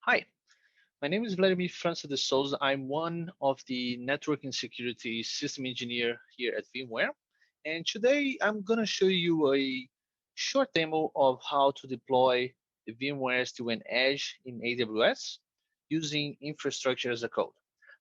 Hi, my name is Vladimir Francis de Souza. I'm one of the network and security system engineer here at VMware. And today I'm going to show you a short demo of how to deploy the VMware SD-WAN Edge in AWS using infrastructure as a code.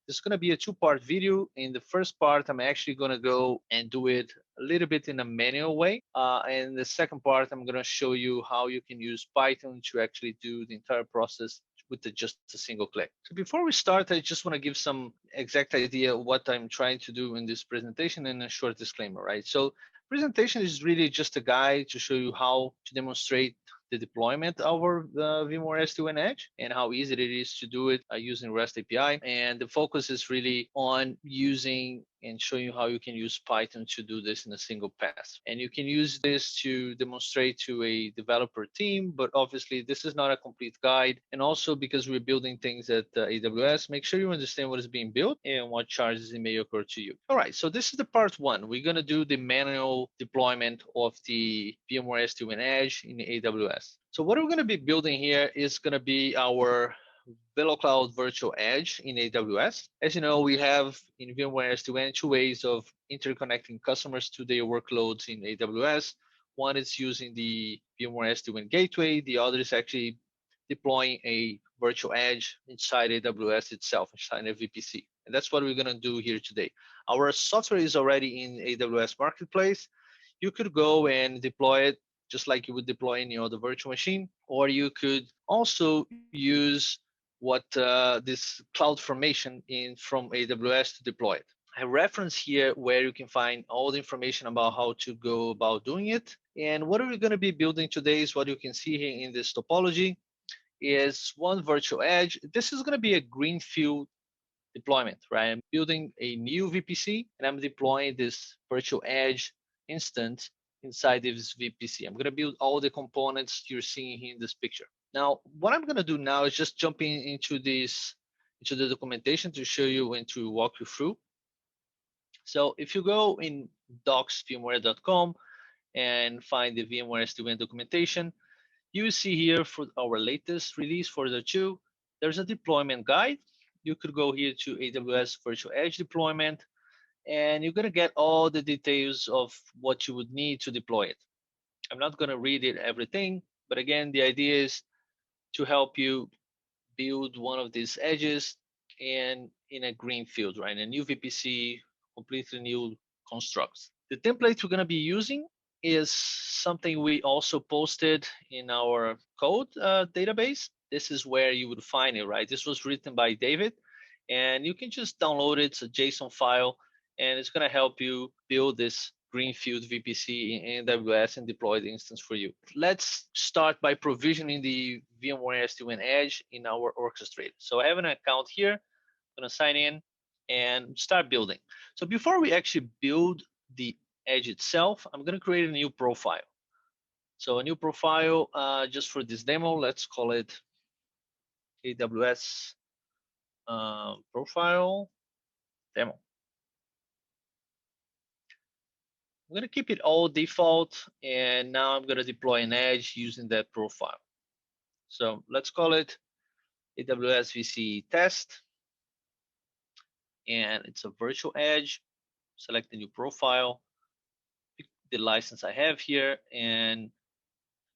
This is going to be a two-part video. In the first part, I'm actually going to go and do it a little bit in a manual way. And the second part, I'm going to show you how you can use Python to actually do the entire process with just a single click. So before we start, I just want to give some exact idea of what I'm trying to do in this presentation and a short disclaimer, right? So presentation is really just a guide to show you how to demonstrate the deployment of our VMware SD-WAN Edge and how easy it is to do it using REST API. And the focus is really on using and showing you how you can use Python to do this in a single pass. And you can use this to demonstrate to a developer team, but obviously this is not a complete guide. And also because we're building things at AWS, make sure you understand what is being built and what charges it may occur to you. All right, so this is the part one. We're gonna do the manual deployment of the VMware SD-WAN Edge in AWS. So what we're gonna be building here is gonna be our VeloCloud Virtual Edge in AWS. As you know, we have in VMware SD-WAN two ways of interconnecting customers to their workloads in AWS. One is using the VMware SD-WAN gateway. The other is actually deploying a virtual edge inside AWS itself, inside a VPC. And that's what we're going to do here today. Our software is already in AWS Marketplace. You could go and deploy it just like you would deploy any other virtual machine, or you could also use what this cloud formation in from AWS to deploy it. I reference here where you can find all the information about how to go about doing it. And what we're going to be building today is what you can see here in this topology is one virtual edge. This is going to be a greenfield deployment, right? I'm building a new VPC and I'm deploying this virtual edge instance inside this VPC. I'm going to build all the components you're seeing here in this picture. Now, what I'm going to do now is just jumping into the documentation to show you and to walk you through. So if you go in docs.vmware.com and find the VMware SD-WAN documentation, you will see here for our latest release for the two, there's a deployment guide. You could go here to AWS Virtual Edge deployment, and you're going to get all the details of what you would need to deploy it. I'm not going to read it everything, but again, the idea is to help you build one of these edges and in a green field, right? A new VPC, completely new constructs. The template we're going to be using is something we also posted in our code database. This is where you would find it, right? This was written by David, and you can just download it. It's a JSON file, and it's going to help you build this greenfield VPC in AWS and deploy the instance for you. Let's start by provisioning the VMware SD-WAN Edge in our orchestrator. So I have an account here. I'm going to sign in and start building. So before we actually build the edge itself, I'm going to create a new profile. So a new profile just for this demo, let's call it AWS profile demo. I'm going to keep it all default, and now I'm going to deploy an edge using that profile. So let's call it AWS VCE test, and it's a virtual edge. Select the new profile, pick the license I have here, and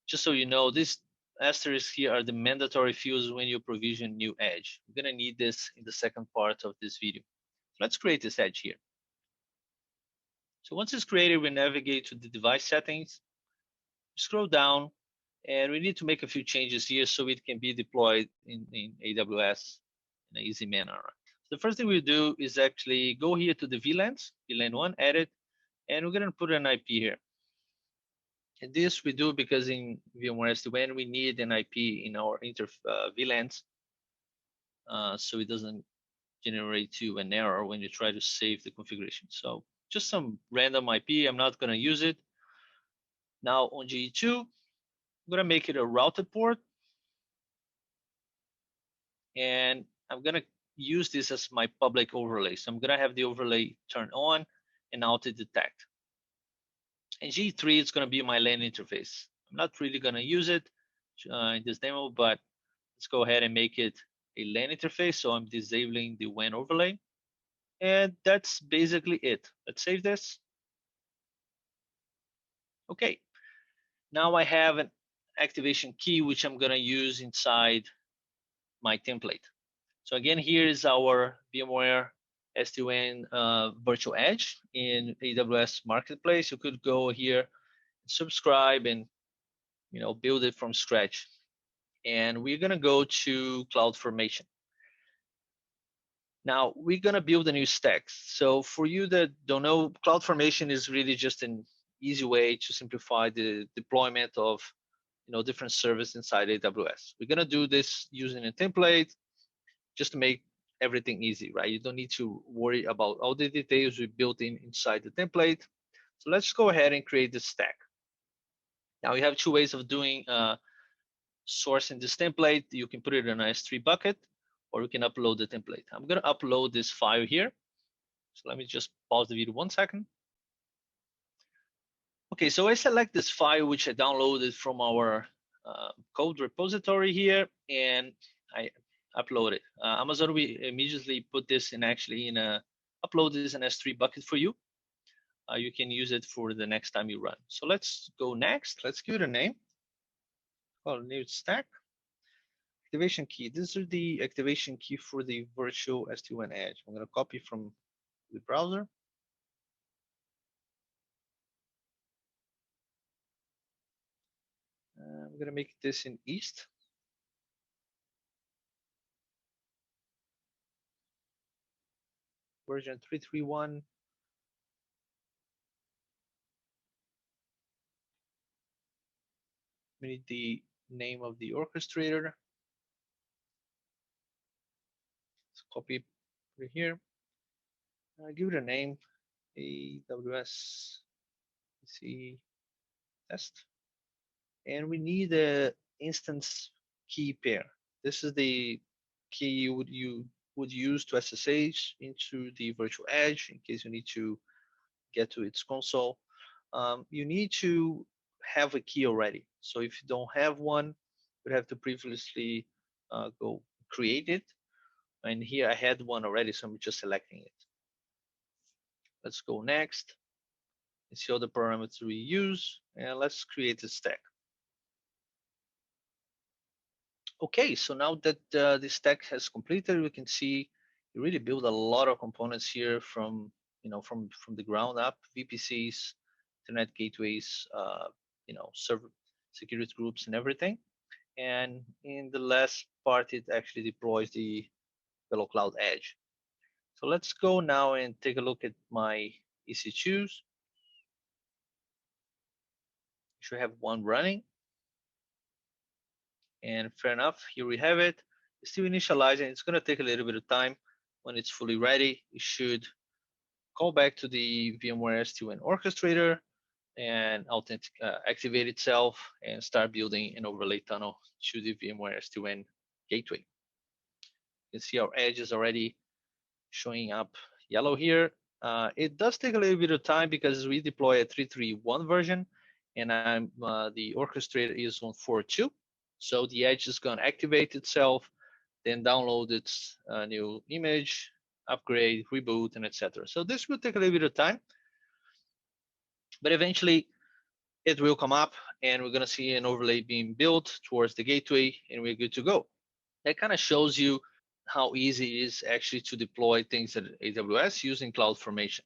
just so you know, these asterisks here are the mandatory fields when you provision new edge. We're going to need this in the second part of this video. Let's create this edge here. So once it's created, we navigate to the device settings, scroll down, and we need to make a few changes here so it can be deployed in AWS in an easy manner. So the first thing we do is actually go here to the VLANs, VLAN 1, edit, and we're going to put an IP here. And this we do because in VMware SD-WAN we need an IP in our VLANs so it doesn't generate you an error when you try to save the configuration. So just some random IP, I'm not going to use it. Now on GE2, I'm going to make it a routed port. And I'm going to use this as my public overlay. So I'm going to have the overlay turned on and auto detect. And G3 is going to be my LAN interface. I'm not really going to use it in this demo, but Let's go ahead and make it a LAN interface. So I'm disabling the WAN overlay. And that's basically it. Let's save this. Okay, now I have an activation key, which I'm gonna use inside my template. So again, here is our VMware SD-WAN virtual edge in AWS Marketplace. You could go here, subscribe, and build it from scratch. And we're gonna go to CloudFormation. Now we're gonna build a new stack. So for you that don't know, CloudFormation is really just an easy way to simplify the deployment of different services inside AWS. We're gonna do this using a template just to make everything easy, right? You don't need to worry about all the details we built inside the template. So let's go ahead and create the stack. Now we have two ways of doing sourcing this template. You can put it in an S3 bucket, or you can upload the template. I'm gonna upload this file here. So let me just pause the video 1 second. Okay, so I select this file, which I downloaded from our code repository here, and I upload it. Amazon will immediately put this in upload this in S3 bucket for you. You can use it for the next time you run. So let's go next. Let's give it a name. Call it new stack. Activation key. This is the activation key for the virtual SD-WAN edge. I'm going to copy from the browser. I'm going to make this in East. Version 331. We need the name of the orchestrator. Let's copy it here. Give it a name, AWS VCE test. And we need a instance key pair. This is the key you would use to SSH into the virtual edge in case you need to get to its console. You need to have a key already. So if you don't have one, you have to previously go create it. And here I had one already, so I'm just selecting it. Let's go next. Let's see all the parameters we use, and let's create a stack. Okay, so now that the stack has completed, we can see you really build a lot of components here from from the ground up: VPCs, internet gateways, server security groups, and everything. And in the last part, it actually deploys the VeloCloud Edge. So let's go now and take a look at my EC2s. Should have one running. And fair enough, here we have it. It's still initializing. It's going to take a little bit of time. When it's fully ready, it should call back to the VMware SD-WAN orchestrator and activate itself and start building an overlay tunnel to the VMware SD-WAN gateway. You can see our edge is already showing up yellow here. It does take a little bit of time because we deploy a 3.3.1 version, and the orchestrator is on 4.2. So the edge is going to activate itself, then download its new image, upgrade, reboot, and etc. So this will take a little bit of time, but eventually it will come up, and we're going to see an overlay being built towards the gateway, and we're good to go. That kind of shows you how easy it is actually to deploy things at AWS using CloudFormation.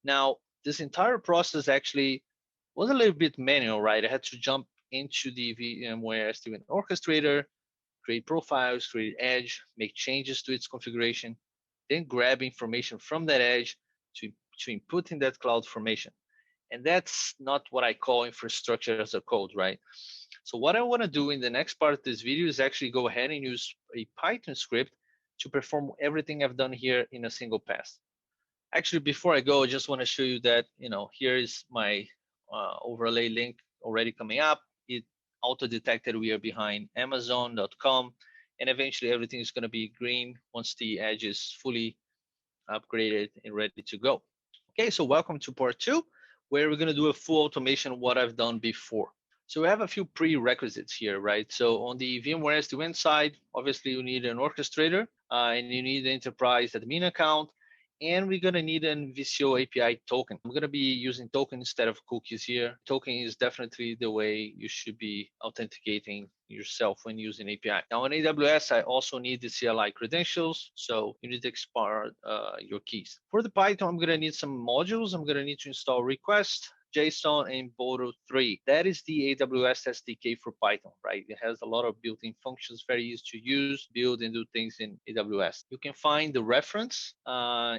Now, this entire process actually was a little bit manual, right? I had to jump into the VMware SD-WAN orchestrator, create profiles, create edge, make changes to its configuration, then grab information from that edge to input in that CloudFormation. And that's not what I call infrastructure as a code, right? So what I want to do in the next part of this video is actually go ahead and use a Python script to perform everything I've done here in a single pass. Actually, before I go, I just want to show you that, here is my overlay link already coming up. It auto-detected we are behind Amazon.com, and eventually everything is going to be green once the edge is fully upgraded and ready to go. Okay, so welcome to part 2, where we're going to do a full automation of what I've done before. So we have a few prerequisites here, right? So on the VMware SD-WAN side, obviously you need an orchestrator and you need an enterprise admin account, and we're gonna need an VCO API token. I'm gonna be using token instead of cookies here. Token is definitely the way you should be authenticating yourself when using API. Now on AWS, I also need the CLI credentials, so you need to export your keys. For the Python, I'm gonna need some modules. I'm gonna need to install request, JSON, and Boto 3. That is the AWS SDK for Python, right? It has a lot of built-in functions, very easy to use, build, and do things in AWS. You can find the reference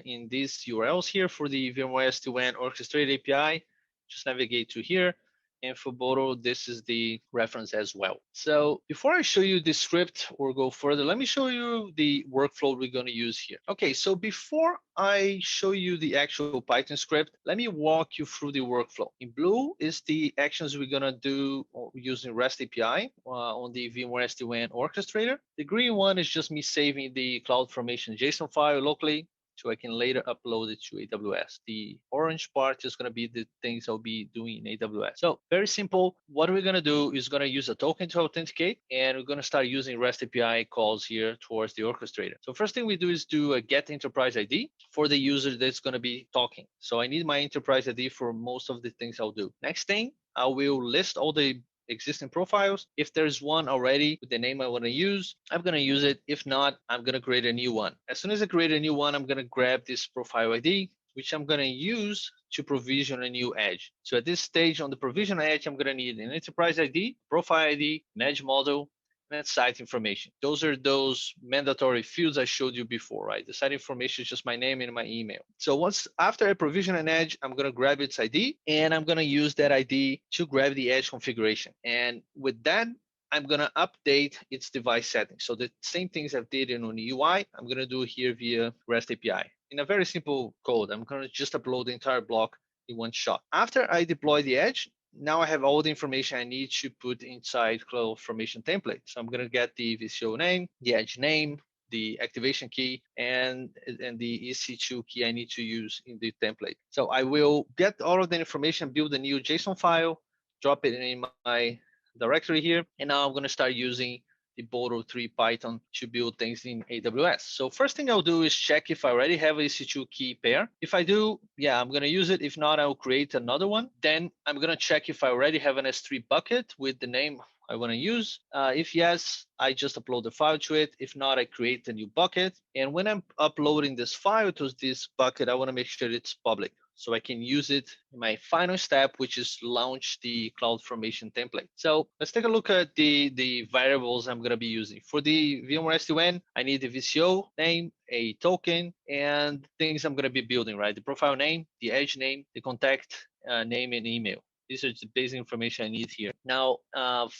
in these URLs here for the VMware SD-WAN Orchestrated API. Just navigate to here. And for Boto, this is the reference as well. So before I show you the script or go further, let me show you the workflow we're going to use here. Okay, so before I show you the actual Python script, let me walk you through the workflow. In blue is the actions we're going to do using REST API on the VMware SD-WAN orchestrator. The green one is just me saving the CloudFormation JSON file locally, so I can later upload it to AWS. The orange part is going to be the things I'll be doing in AWS. So very simple. What we're going to do is going to use a token to authenticate, and we're going to start using REST API calls here towards the orchestrator. So first thing we do is do a get enterprise ID for the user that's going to be talking. So I need my enterprise ID for most of the things I'll do. Next thing, I will list all the existing profiles. If there's one already with the name I want to use, I'm going to use it. If not, I'm going to create a new one. As soon as I create a new one, I'm going to grab this profile ID, which I'm going to use to provision a new edge. So at this stage on the provision edge, I'm going to need an enterprise ID, profile ID, an edge model, and site information. Those are those mandatory fields I showed you before, right? The site information is just my name and my email. So once after I provision an edge, I'm going to grab its ID, and I'm going to use that ID to grab the edge configuration. And with that, I'm going to update its device settings. So the same things I've did on the UI, I'm going to do here via REST API. In a very simple code, I'm going to just upload the entire block in one shot. After I deploy the edge, now I have all the information I need to put inside CloudFormation template. So I'm going to get the VCO name, the edge name, the activation key, and the EC2 key I need to use in the template. So I will get all of the information, build a new JSON file, drop it in my directory here, and now I'm going to start using the Boto 3 Python to build things in AWS. So first thing I'll do is check if I already have a EC2 key pair. If I do, yeah, I'm going to use it. If not, I'll create another one. Then I'm going to check if I already have an S3 bucket with the name I want to use. If yes, I just upload the file to it. If not, I create a new bucket. And when I'm uploading this file to this bucket, I want to make sure it's public, so I can use it in my final step, which is launch the CloudFormation template. So let's take a look at the variables I'm going to be using. For the VMware SD-WAN, I need the VCO name, a token, and things I'm going to be building, right? The profile name, the edge name, the contact name, and email. These are the basic information I need here. Now,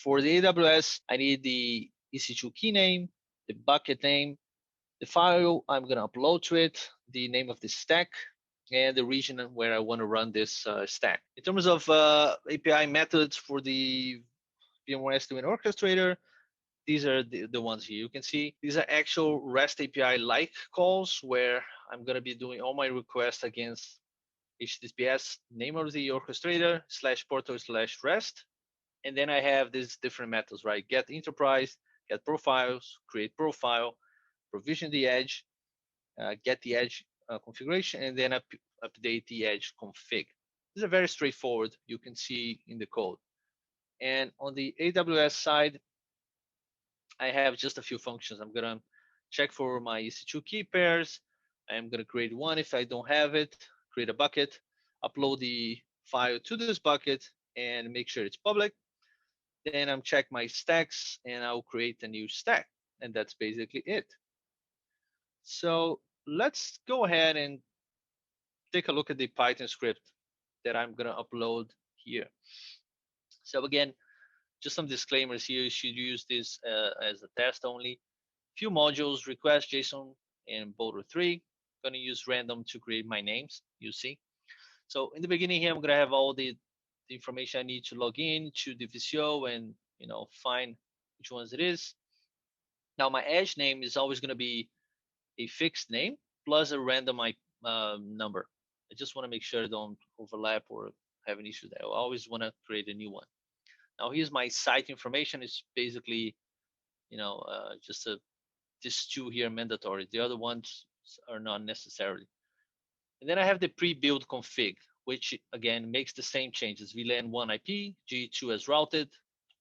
for the AWS, I need the EC2 key name, the bucket name, the file I'm going to upload to it, the name of the stack, and the region where I want to run this stack. In terms of API methods for the VMware SD-WAN orchestrator, these are the ones here. You can see these are actual REST API-like calls where I'm going to be doing all my requests against HTTPS name of the orchestrator /portal/REST. And then I have these different methods, right? Get enterprise, get profiles, create profile, provision the edge, get the edge configuration, and then update the edge config. These are very straightforward. You can see in the code. And on the AWS side, I have just a few functions. I'm gonna check for my EC2 key pairs. I'm gonna create one if I don't have it, create a bucket, upload the file to this bucket, and make sure it's public. Then I'm check my stacks, and I'll create a new stack. And that's basically it. So let's go ahead and take a look at the Python script that I'm going to upload here. So again, just some disclaimers here. You should use this as a test only. Few modules, request, JSON, and Boto 3. I'm going to use random to create my names, you see. So in the beginning here, I'm going to have all the information I need to log in to the VCO and find which ones it is. Now my edge name is always going to be a fixed name plus a random number. I just want to make sure I don't overlap or have an issue there. I always want to create a new one. Now here's my site information. It's basically, just this two here mandatory. The other ones are not necessarily. And then I have the pre-built config, which again makes the same changes. VLAN 1 IP, G2 as routed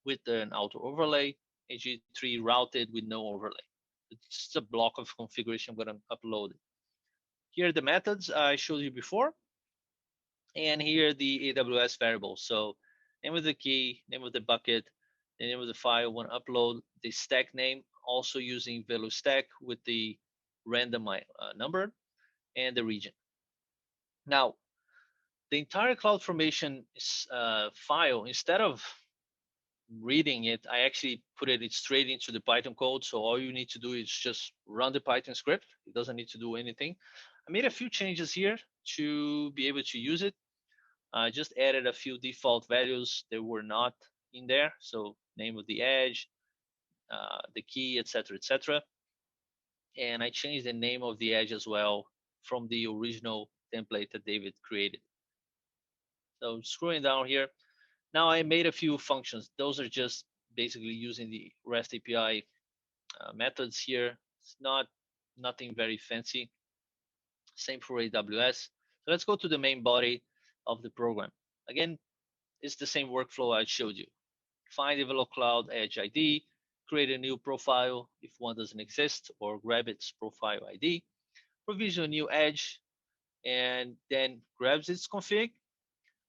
with an auto overlay, and G3 routed with no overlay. It's just a block of configuration I'm going to upload. Here are the methods I showed you before. And here the AWS variables. So name of the key, name of the bucket, the name of the file, when upload, the stack name, also using VeloStack with the random number, and the region. Now, the entire CloudFormation file, instead of reading it, I actually put it straight into the Python code. So all you need to do is just run the Python script. It doesn't need to do anything. I made a few changes here to be able to use it. I just added a few default values that were not in there. So name of the edge, the key, etc., etc. And I changed the name of the edge as well from the original template that David created. So scrolling down here, now I made a few functions. Those are just basically using the REST API methods here. It's nothing very fancy. Same for AWS. So let's go to the main body of the program. Again, it's the same workflow I showed you. Find Develop Cloud Edge ID, create a new profile if one doesn't exist, or grab its profile ID, provision a new edge, and then grabs its config,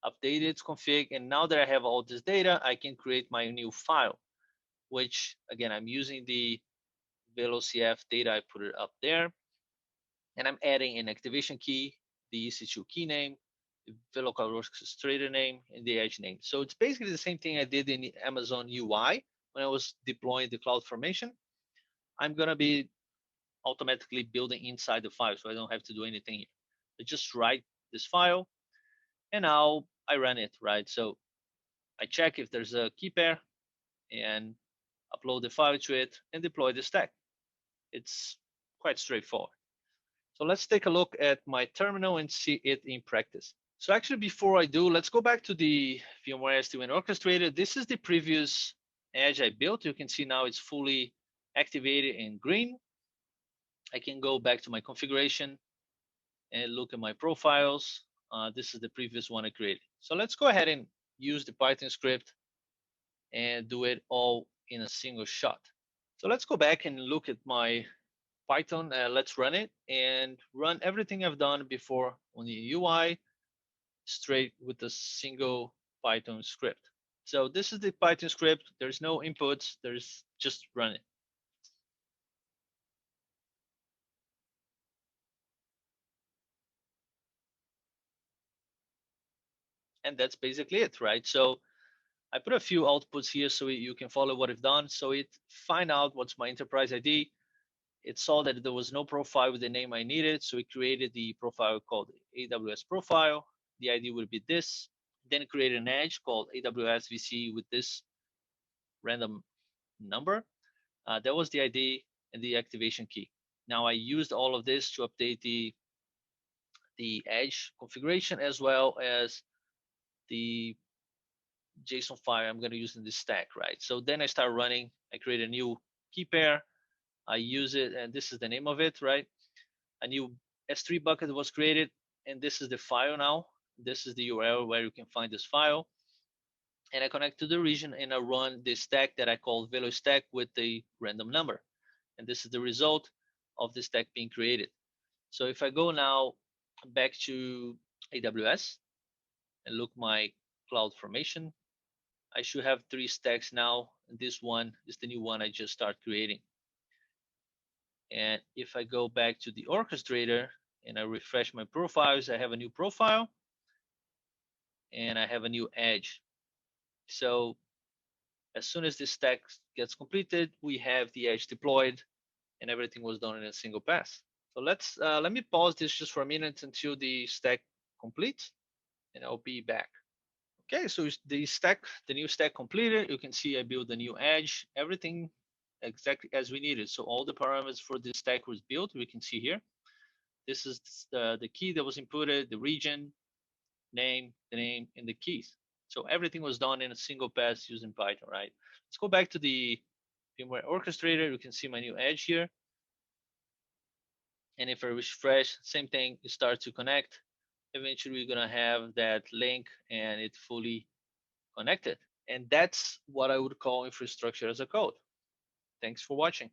update its config, and now that I have all this data, I can create my new file, which again, I'm using the VeloCF data, I put it up there, and I'm adding an activation key, the EC2 key name, the VeloCloud orchestrator name, and the edge name. So it's basically the same thing I did in the Amazon UI when I was deploying the CloudFormation. I'm gonna be automatically building inside the file, so I don't have to do anything here. I just write this file, and now I run it, right? So I check if there's a key pair, and upload the file to it, and deploy the stack. It's quite straightforward. So let's take a look at my terminal and see it in practice. So actually, before I do, let's go back to the VMware SD-WAN orchestrator. This is the previous edge I built. You can see now it's fully activated in green. I can go back to my configuration and look at my profiles. This is the previous one I created. So let's go ahead and use the Python script and do it all in a single shot. So let's go back and look at my Python. Let's run it and run everything I've done before on the UI straight with a single Python script. So this is the Python script. There's no inputs. There's just run it. And that's basically it, right? So I put a few outputs here so you can follow what I've done. So it find out what's my enterprise ID. It saw that there was no profile with the name I needed. So it created the profile called AWS profile. The ID would be this. Then create an edge called AWS VCE with this random number. That was the ID and the activation key. Now I used all of this to update the edge configuration as well as the JSON file I'm going to use in this stack, right? So then I start running. I create a new key pair. I use it, and this is the name of it, right? A new S3 bucket was created, and this is the file now. This is the URL where you can find this file. And I connect to the region, and I run the stack that I call VeloStack with the random number. And this is the result of the stack being created. So if I go now back to AWS and look my CloudFormation, I should have 3 stacks now. This one is the new one I just started creating. And if I go back to the orchestrator and I refresh my profiles, I have a new profile and I have a new edge. So as soon as this stack gets completed, we have the edge deployed and everything was done in a single pass. So let me pause this just for a minute until the stack completes, and I'll be back. Okay, so the new stack completed. You can see I built a new edge, everything exactly as we needed. So all the parameters for this stack was built. We can see here. This is the key that was inputted, the region, name, the name, and the keys. So everything was done in a single pass using Python, right? Let's go back to the VMware orchestrator. You can see my new edge here. And if I refresh, same thing, you start to connect. Eventually, we're gonna have that link and it fully connected. And that's what I would call infrastructure as a code. Thanks for watching.